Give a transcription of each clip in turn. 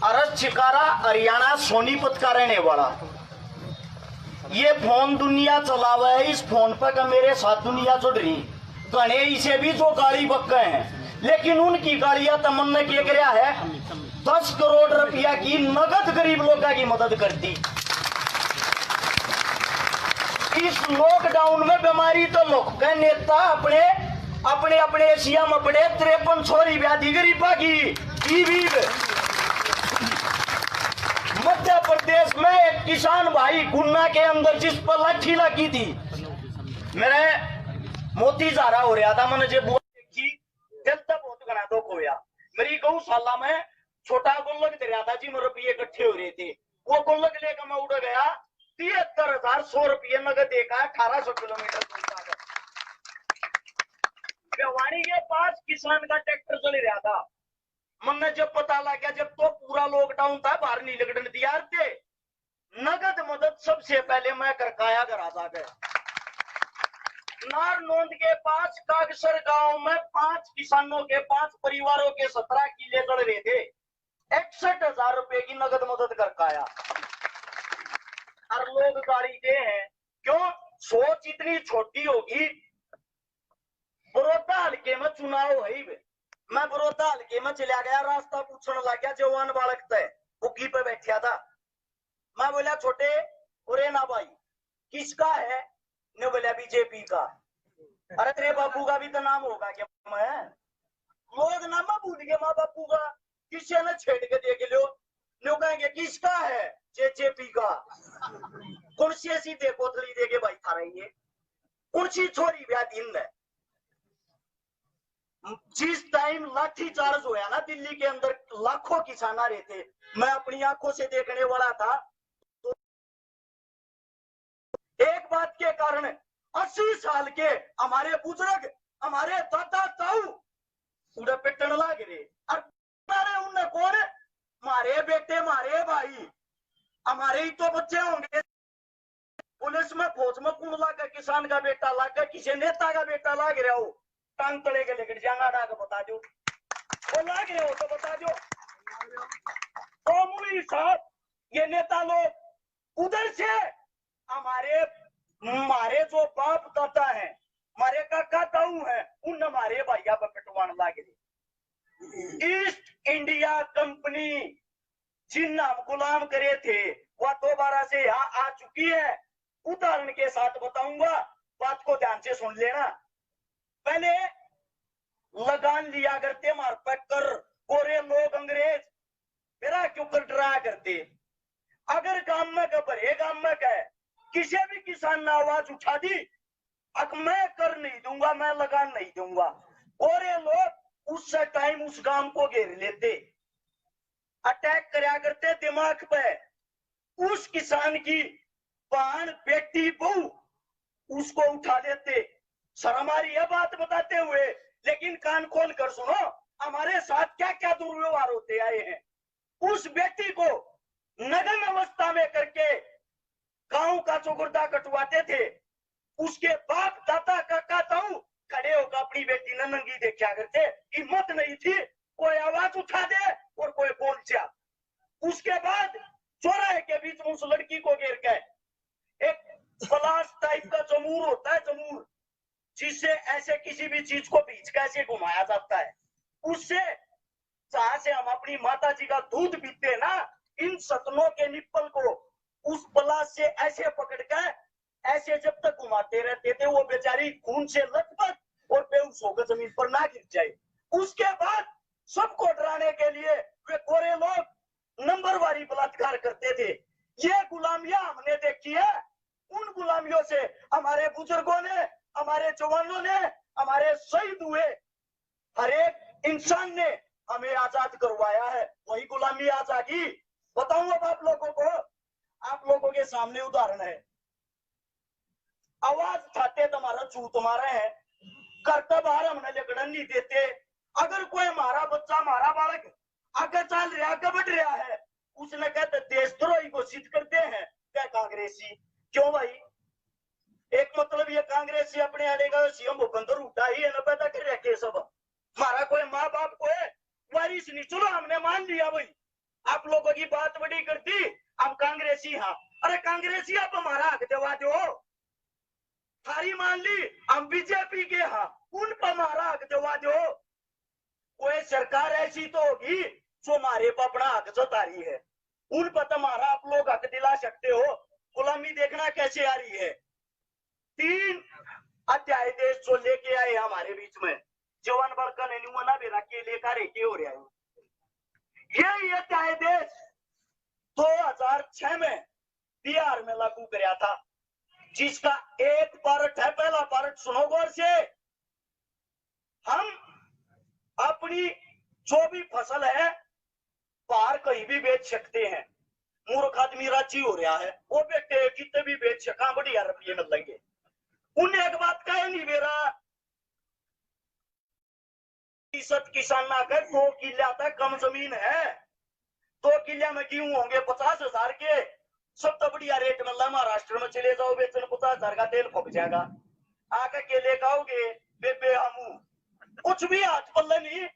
अरस छिकारा हरियाणा सोनीपत का रहने वाला। ये फोन दुनिया चलावा है, इस फोन पर का मेरे साथ दुनिया जुड़ रही। गणे इसे भी जो गाड़ी बक्के हैं, लेकिन उनकी गाड़ियां तमन्ना क्या करया है 10 करोड़ रुपया की नगद गरीब लोगों की मदद करती। इस लॉकडाउन में बीमारी तो लोग के नेता अपने अपने अपने सीएम अपने 53 छोरी व्याधि गरीबा की मध्य प्रदेश में एक किसान भाई गुन्ना के अंदर जिस पर लाठी लगी थी, मेरे मोती जारा हो रहा था, मैंने जब देखी दिल तक बहुत घना दुख होया। मेरी गौशाला में छोटा गुल्लक दे रहा था जी, मेरे रुपये इकट्ठे हो रहे थे। वो गुल्लक लेकर मैं उड़ गया, 73,100 रुपये नगद देखा, 1800 किलोमीटर दूर। भिवानी के पास किसान का ट्रैक्टर चल रहा था। मैंने जब पता लगा, जब तो पूरा लॉकडाउन था, बाहर नहीं निकलने तैयार थे, नगद मदद सबसे पहले मैं करकाया करा था। नारनौंद के पास कागसर गांव में 5 किसानों के 5 परिवारों के 17 किले चढ़ रहे थे, 61,000 रुपए की नगद मदद करकाया। और लोग गाड़ी दे हैं, क्यों? सोच इतनी छोटी होगी। बड़ौदा हल्के में चुनाव है, मैं बड़ौदा हल्के में चला गया, रास्ता पूछने लग गया, जवान बालक तय बुग्गी पे बैठा था। मैं बोला छोटे उरे ना भाई किसका है? ने बोला बीजेपी का। अरे तेरे बापू का भी तो नाम होगा क्या? मैं लोग नाम भूल गए माँ बापू का, किसी ने छेड़ के देख लो, लोग कहेंगे किसका है? जेजेपी का। कौन सी ऐसी कोतली देके भाई खा रही है? कौन सी छोरी ब्याह दिन है? जिस टाइम लाठी चार्ज होया ना दिल्ली के अंदर, लाखों किसान आ रहे थे, मैं अपनी आंखों से देखने वाला था। तो एक बात के कारण 80 साल के हमारे बुजुर्ग, हमारे दादा ताऊ उन्हें पिटन लग रहे। और उन्हें कौन? मारे बेटे, मारे भाई, हमारे ही तो बच्चे होंगे। पुलिस में फौज में कौन लागा? किसान का बेटा लागा, किसी नेता का बेटा लाग रहा हो, टांग तले के लेकर जाना डाक बता दो, वो लाग रहे हो तो बता दो। तो मुझे साहब ये नेता लोग उधर से हमारे जो बाप दादा है, हमारे काका ताऊ है, उन हमारे भैया पर पिटवान लागे। ईस्ट इंडिया कंपनी जिन हम गुलाम करे थे, वह दोबारा से यहाँ आ चुकी है। उदाहरण के साथ बताऊंगा, बात को ध्यान से सुन लेना। पहले लगान लिया करते मार कर गोरे लोग अंग्रेज, मेरा क्यों कर डराया करते? अगर गांव में का भरे गांव में का किसी भी किसान ने आवाज उठा दी, अब मैं कर नहीं दूंगा, मैं लगान नहीं दूंगा, गोरे लोग उस टाइम उस गांव को घेर लेते, अटैक कराया करते दिमाग पे। उस किसान की बहन बेटी बहू उसको उठा लेते। शर्म आ रही है बात बताते हुए, लेकिन कान खोल कर सुनो, हमारे साथ क्या क्या दुर्व्यवहार होते आए हैं। उस बेटी को नग्न अवस्था में करके गांव का चौगुर्दा कटवाते थे। उसके बाप दादा काका ताऊ खड़े होकर अपनी बेटी न नंगी देखा करते, हिम्मत नहीं थी कोई आवाज उठा दे और कोई बोल जा। उसके बाद चौराहे के बीच में उस लड़की को घेर के एक पलाश टाइप का जमूर होता है, जमूर, जिससे ऐसे किसी भी चीज को बीच कैसे घुमाया जाता है, उससे जहां से हम अपनी माता जी का दूध पीते ना, इन सतनों के निप्पल को उस पलाश से ऐसे पकड़ कर ऐसे जब तक घुमाते रहते थे, वो बेचारी खून से लथपथ और बेहोश होकर जमीन पर ना गिर जाए। उसके बाद सबको डराने के लिए वे गोरे लोग नंबरवारी बलात्कार करते थे। ये गुलामियां हमने देखी है। उन गुलामियों से हमारे बुजुर्गों ने, हमारे जवानों ने, हमारे शहीद हुए हर एक इंसान ने हमें आजाद करवाया है। वही गुलामी आजादी बताऊं अब आप लोगों को। आप लोगों के सामने उदाहरण है, आवाज उठाते तुम्हारा चू तुम्हारे है, करते बाहर हमने लगड़न नहीं देते। अगर कोई हमारा बच्चा, हमारा बालक आगे चल रहा, आगे बढ़ रहा है, उसने कहते देशद्रोही घोषित करते हैं क्या कांग्रेसी? क्यों भाई? एक मतलब ये कांग्रेसी अपने आने का सीएम भूपेंद्र उठा ही है ना, पैदा कर रखे सब। हमारा कोई माँ बाप को है वारिस नहीं, चलो हमने मान लिया भाई, आप लोगों की बात बड़ी करती, हम कांग्रेसी हाँ। अरे कांग्रेसी आप हमारा हक दिवा दो, थारी मान ली हम बीजेपी के हाँ, उन पर हमारा हक दिवा दो। कोई सरकार ऐसी तो होगी जो हमारे पर अपना हक जता रही है, उन पर तुम्हारा आप लोग हक दिला सकते हो। गुलामी देखना कैसे आ रही है। 3 अध्याय देश जो लेके आए हमारे बीच में, जवान बड़का ने नुमना भी रखे लेकर के हो रहा है। यही अध्याय देश 2006 में बिहार में लागू कराया था, जिसका एक पार्ट है, पहला पार्ट सुनो गौर से। हम अपनी जो भी फसल है बाहर कहीं भी बेच सकते हैं। मूर्ख आदमी राजी हो रहा है, वो बेटे कितने भी बेच सका, बढ़िया रुपये मिलेंगे। उन्हें एक बात कहे नहीं, मेरा किसान ना कर 2 किला तक कम जमीन है, 2 किले में गेहूं होंगे 50,000 के, सब तो बढ़िया रेट मिल रहा। महाराष्ट्र में चले जाओ बेचन 50,000 का तेल फूक जाएगा। आके केले खाओगे बेबे हमू, कुछ भी हाथ पल्ले नहीं,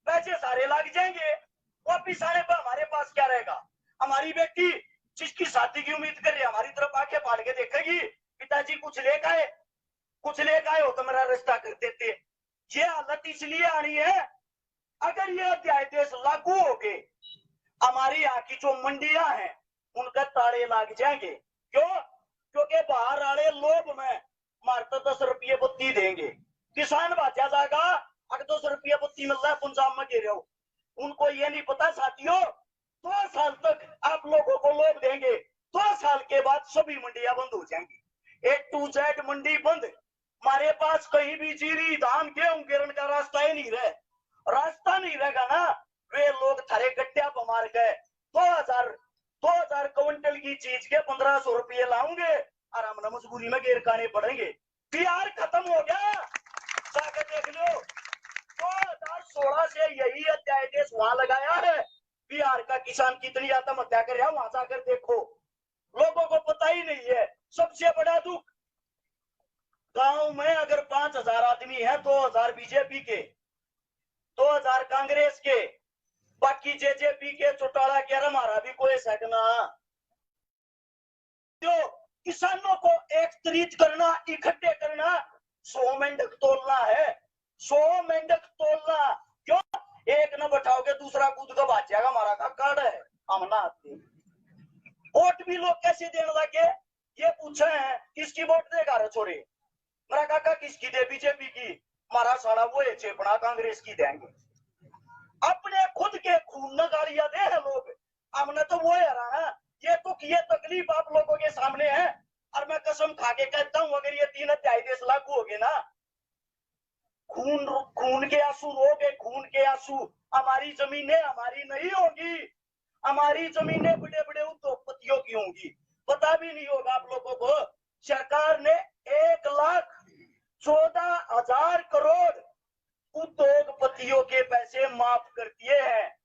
पैसे सारे लग जाएंगे। वापिस आने पर हमारे पास क्या रहेगा। हमारी बेटी जिसकी शादी की उम्मीद कर रही है हमारी तरफ आंखें फाड़ के देखेगी, पिताजी कुछ लेकर आए हो तो मेरा रिश्ता कर देते। ये हालत इसलिए आनी है, अगर ये अध्याय देश लागू हो गए, हमारी यहाँ की जो मंडियां हैं उनका ताड़े लग जाएंगे। क्यों? क्योंकि बाहर वाले लोभ में मारते 10 रुपये बत्ती देंगे, किसान बाजा जाएगा। अगर 200 रुपये बत्ती मिल रहा है पंजाब में गिरे हो, उनको ये नहीं पता साथियों 2 साल तक आप लोगों को लोभ देंगे, 2 साल के बाद सभी मंडियां बंद हो जाएंगी। A to Z मंडी बंद। हमारे पास कहीं भी जीरी धान गेहूं गिरने का रास्ता ही नहीं रहे, रास्ता नहीं रहेगा ना। वे लोग थारे गड्ढा पर मार गए 2000 क्विंटल की चीज के 1500 रुपये लाऊंगे और हम मजबूरी में गिर खाने पड़ेंगे। बिहार खत्म हो गया, जाकर देख लो। 2016 से यही अध्याय देश वहां लगाया है। बिहार का किसान कितनी आत्महत्या कर रहा है वहां जाकर देखो, लोगों को पता ही नहीं है। सबसे बड़ा दुख, गांव में अगर 5,000 आदमी है, 2,000 बीजेपी के, 2,000 कांग्रेस के, बाकी जेजेपी के, चौटाला के, हमारा भी कोई सकना। जो किसानों को एकत्रित करना, इकट्ठे करना, 100 मेंढक तोलना है, 100 मेंढक तोलना। क्यों? एक न बैठाओगे दूसरा कूद का भाग जाएगा, हमारा का कार्ड है हम ना आते। वोट भी लोग कैसे देने लगे, ये पूछे हैं किसकी वोट देगा रे छोरे। मेरा काका किसकी दे, बीजेपी की, हमारा साला वो है चेपड़ा कांग्रेस की देंगे। अपने खुद के खून न गालियां दे है लोग, हमने तो वो है। ये तो ये तकलीफ आप लोगों के सामने है, और मैं कसम खा के कहता हूं अगर ये 3 अध्याय देश लागू हो गए ना, खून के आंसू रोगे, खून के आंसू। हमारी जमीनें हमारी नहीं होगी, हमारी जमीनें बड़े बड़े उद्योगपतियों की होंगी। पता भी नहीं होगा आप लोगों को। सरकार ने 1,14,000 करोड़ उद्योगपतियों के पैसे माफ कर दिए हैं।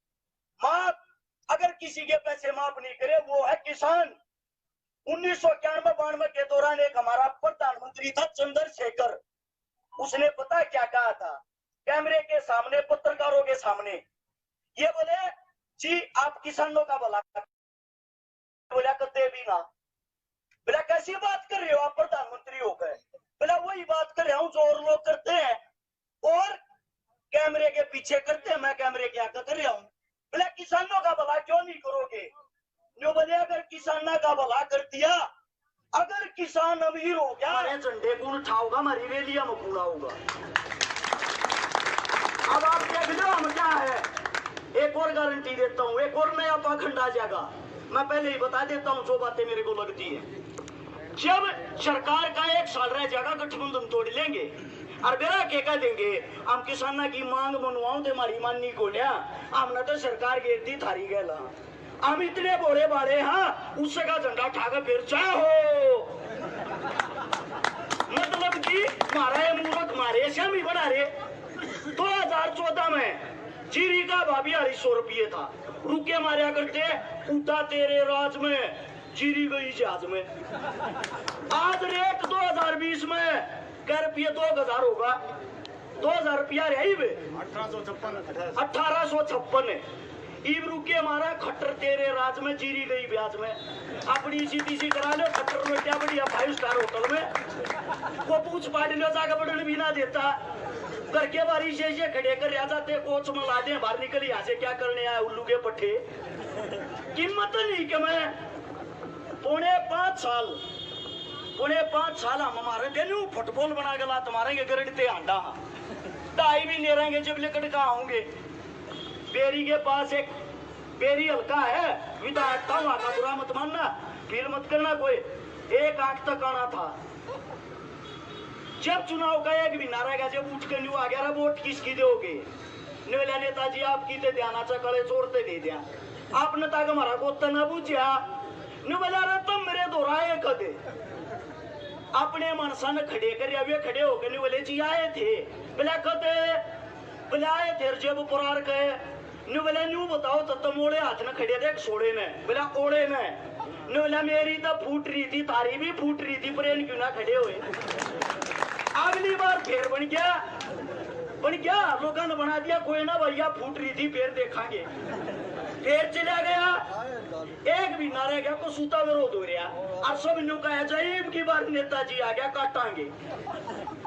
माफ, अगर किसी के पैसे माफ नहीं करे वो है किसान। 1991-92 के दौरान एक हमारा प्रधानमंत्री था चंद्रशेखर, उसने पता क्या कहा था कैमरे के सामने, पत्रकारों के सामने, ये बोले जी आप किसानों का भला, बोला करते भी ना। बोला कैसी बात कर रहे हो आप प्रधानमंत्री हो गए। बोला वही बात कर रहा हूं जो और लोग करते हैं और कैमरे के पीछे करते हैं, मैं कैमरे के आगे कर रहा हूं। बोला किसानों का भला क्यों नहीं करोगे। जो बोले अगर किसानों का भला कर दिया, अगर किसान अमीर हो गया, हमारे झंडे को उठाओगा, हमारी रैलियां में पूरा होगा। अब आप देख लो हम क्या है। एक और गारंटी देता हूँ, एक और नया पाखंड आ जाएगा। मैं पहले ही बता देता हूँ जो बातें मेरे को लगती है। जब सरकार का 1 साल रह जाएगा गठबंधन तोड़ लेंगे और बेरा के कह देंगे हम किसानों की मांग मनवाओ तो हमारी माननी को लिया, हमने तो सरकार गिर दी थारी गैला, हम इतने बोले बाड़े हाँ उससे का झंडा उठाकर फिर चाहो। मतलब कि मारा मूर्ख मारे श्यामी बना रहे। 2014 में जीरी का भाभी 250 रुपये था, रुके मारा करते उठा तेरे राज में, जीरी गई जहाज में। आज रेट 2020 में क्या रुपये 2,000 होगा, 2,000 रुपया रही 1856 है। ईब रुके मारा खट्टर तेरे राज में जीरी गई ब्याज में अपनी सीधी सी करा लो खट्टर में क्या बढ़िया 5 स्टार होटल में वो पूछ पाड़ लो जाकर बढ़ने भी ना देता घर के बारी से खड़े कर रहा जाते कोच में ला दे बाहर निकल यहाँ से क्या करने आया उल्लू के पट्टे कीमत नहीं कि मैं पौने 5 साल हम हमारे दिन फुटबॉल बना के लात मारेंगे गरड़ते आंडा ढाई भी ले रहेंगे जब लेकर कहा होंगे बेरी के पास एक बेरी हल्का है विधायक था वहां का बुरा मत मानना फील मत करना कोई एक आंख तक आना था जब चुनाव का एक भी नारा का जब उठ के न्यू आ गया वोट किसकी दोगे निवला नेताजी आपकी ते ध्यान कड़े छोड़ते दे दिया आपने तक हमारा गोता न पूछा निवला तुम मेरे दोहराए कदे अपने मनसन खड़े कर वे खड़े होकर निवले जी आए थे बोला कदे बुलाए थे जब पुरार कहे न्यू बोला न्यू बताओ तो तुम ओड़े हाथ में खड़े थे सोड़े में बोला ओड़े में न्यू बोला मेरी तो फूट रही थी तारी भी फूट रही थी पर क्यों ना खड़े हुए अगली बार फिर बन गया लोगों ने बना दिया कोई ना भैया फूट रही थी फिर देखांगे फिर चला गया एक भी ना रह गया को सूता विरोध हो रहा और सब न्यू कहा जाइब की बार नेताजी आ गया काटांगे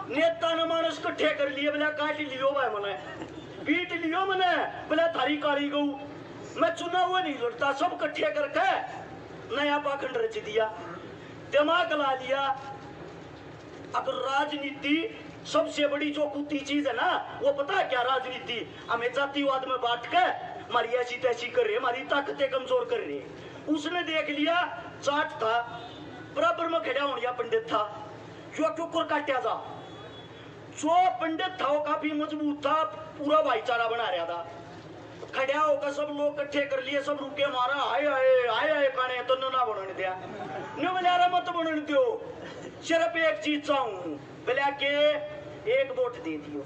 नेता ने मानस कट्ठे कर लिए बोला काट लियो भाई मने पीट लियो मने बोला थारी काली गऊ मैं चुनाव नहीं लड़ता सब कट्ठे करके नया पाखंड रच दिया दिमाग ला लिया अगर राजनीति सबसे बड़ी जो कुत्ती चीज है ना वो पता है क्या राजनीति हमें जातिवाद में बांट के हमारी ऐसी तैसी कर रही है हमारी ताकतें कमजोर कर रही है उसने देख लिया चाट था बराबर में खड़ा होने पंडित था जो टुकुर काटा था जो पंडित था वो काफी मजबूत था पूरा भाईचारा बना रहा था खड़ा होकर सब लोग इकट्ठे कर लिए सब रुके मारा आए आए आए खाने तो ना बनने दिया न्यू बोला मत बनने दो सिर्फ एक चीज चाहूं बोला के एक वोट दे दियो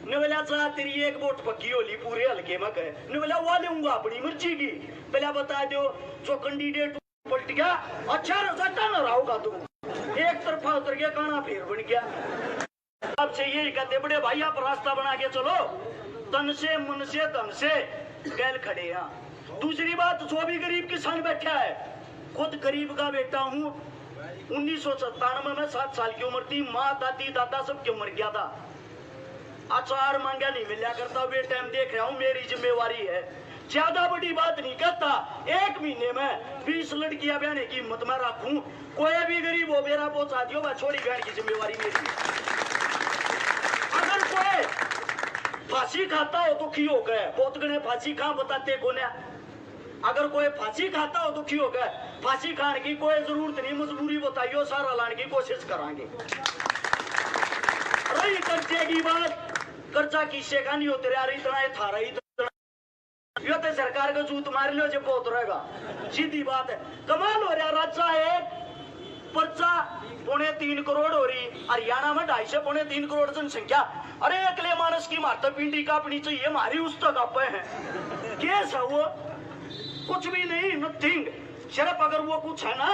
न्यू बोला चाह तेरी एक वोट पक्की होली पूरे हल्के में कहे न्यू बोला वो लूंगा अपनी मर्जी की बोला बता दो जो कैंडिडेट पलट गया अच्छा रजाता न रहोगा तुम एक तरफा उतर गया काना फिर बन गया आपसे यही कहते बड़े भाई आप रास्ता बना के चलो तन से मन से धन से गैल खड़े हैं दूसरी बात जो भी गरीब किसान बैठा है खुद गरीब का बेटा हूँ 1997 में 7 साल की उम्र थी माँ दादी दादा सब क्यों मर गया था अचार मांगा नहीं मिला करता वे टाइम देख रहा हूँ मेरी जिम्मेवारी है ज्यादा बड़ी बात नहीं करता 1 महीने में 20 लड़कियां बहने की हिम्मत में रखूं कोई भी गरीब हो मेरा पहुंचा दियो मैं छोड़ी बहन की जिम्मेवारी मेरी अगर कोई फांसी खाता हो तो खी हो गए बहुत गणे फांसी खा बताते को अगर कोई फांसी खाता हो तो खी हो गए फांसी खाने की कोई जरूरत नहीं मजबूरी बताइयो सारा लाने की कोशिश करांगे रही कर्जे की बात कर्जा किससे का नहीं होते यार इतना है थारा यो तो सरकार का जूत मार लो जब बहुत रहेगा सीधी बात है कमाल हो रहा राजा है पर्चा 3.25 करोड़ हो रही हरियाणा में 2.5 से 3.25 करोड़ जनसंख्या अरे अगले मानस की मारता पिंडी का अपनी चाहिए हमारी उस तक आप है केस है वो कुछ भी नहीं नथिंग सिर्फ अगर वो कुछ है ना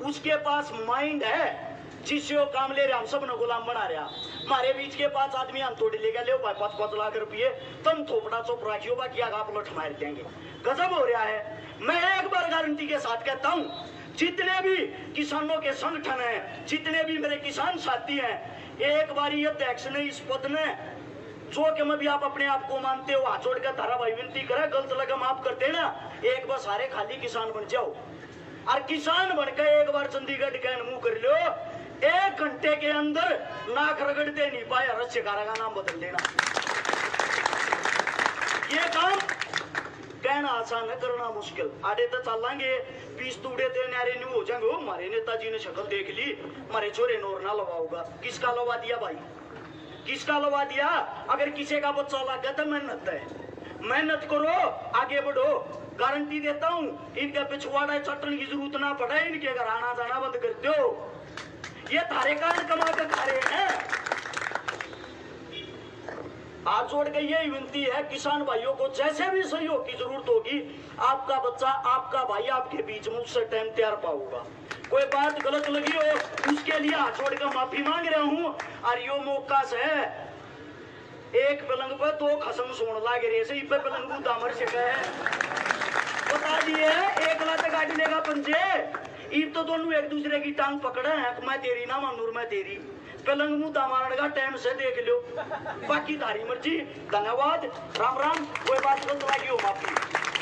उसके पास माइंड है जिससे वो काम ले रहा हम सब ने गुलाम बना रहा हमारे बीच के पास आदमी हम तोड़ लेगा ले 5-5 लाख रुपये तुम थोपड़ा चोप रखियो बाकी आप लोग मार देंगे गजब हो रहा है मैं एक बार गारंटी के साथ कहता हूँ जितने भी किसानों के संगठन हैं जितने भी मेरे किसान साथी हैं एक बार ये अध्यक्ष ने इस पद ने जो कि मैं भी आप अपने आप को मानते हो हाथ जोड़ कर धारावाही विनती करे गलत लगा माफ कर देना एक बार सारे खाली किसान बन जाओ और किसान बनकर एक बार चंडीगढ़ का मुंह कर लो 1 घंटे के अंदर नाक रगड़ते नहीं पाए रस्यकारा का नाम बदल देना ये काम कहना आसान है करना मुश्किल आधे तो चलेंगे 20 तूड़े तेरे नारे न्यू हो जाएंगे हमारे नेताजी ने शक्ल देख ली हमारे छोरे नोर ना लवाऊगा किसका लवा दिया भाई किसका लवा दिया अगर किसी का बच्चा लग गया तो मेहनत है मेहनत करो आगे बढ़ो गारंटी देता हूँ इनका पिछवाड़ा चटने की जरूरत ना पड़े इनके घर आना जाना बंद कर दो ये थारे कारण कमा कर खा रहे हैं हाथ जोड़ के यही विनती है किसान भाइयों को जैसे भी सहयोग की जरूरत होगी आपका बच्चा आपका भाई आपके बीच में उससे टाइम तैयार पाऊंगा कोई बात गलत लगी हो उसके लिए हाथ जोड़ कर माफी मांग रहा हूं और यो मौका से एक पलंग पे दो खसम सोन लागे रे से इब्बे पलंग को दामर छिका है बता दिए एक लात गाड़ी लेगा पंजे ईब तो दोनों एक दूसरे की टांग पकड़े हैं मैं तेरी ना मानूर मैं तेरी पलंग मुंह दामारण का टाइम से देख लो बाकी तारी मर्जी धन्यवाद राम राम कोई बात को तो लगी हो माफी